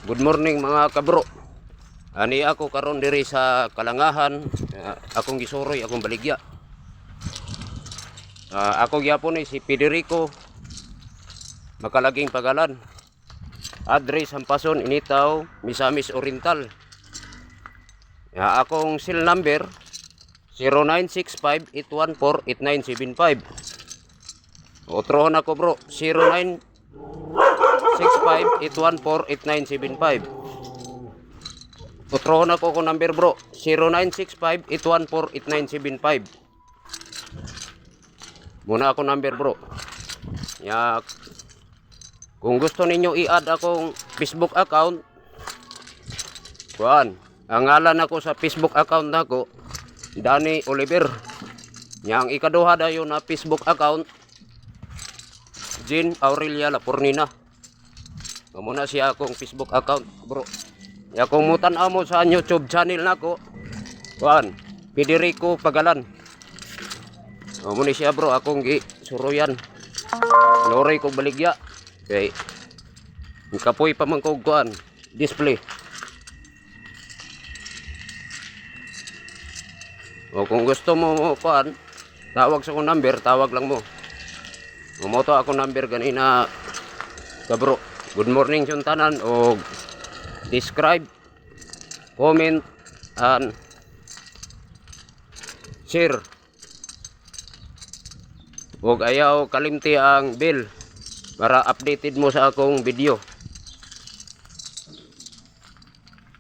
Good morning mga kabro. Ani ako karon diri sa Kalangahan. Akong gisuroy, akong baligya. Ako gyapon ni si Federico Makalaging Pagalan. Address Hampason, Initaw, Misamis Oriental. Akong cell number 0965-814-8975. Otrohon ako bro, 0965-814-8975. Otrohon ako ko number bro, 0965-814-8975. Muna ako number bro. Kung gusto ninyo i-add akong Facebook account, kuan, ang ngalan ako sa Facebook account nako, Danny Oliver. Yang ikaduha dayon na Facebook account, Jean Aurelia Lapornina. Muna siya akong Facebook account bro. Kung mutan amo sa YouTube channel nako, kuan, Federico Pagalan. Muna siya bro, akong gisuroyan. Loray ko baligya. Okay. Kapoy pa man ko kuan, display. Kung gusto mo kuan, tawag sa akong number, tawag lang mo. Umoto ako number ganina kabro. Good morning sa tanan o describe, comment and share. Huwag ayaw kalimti ang bell para updated mo sa akong video.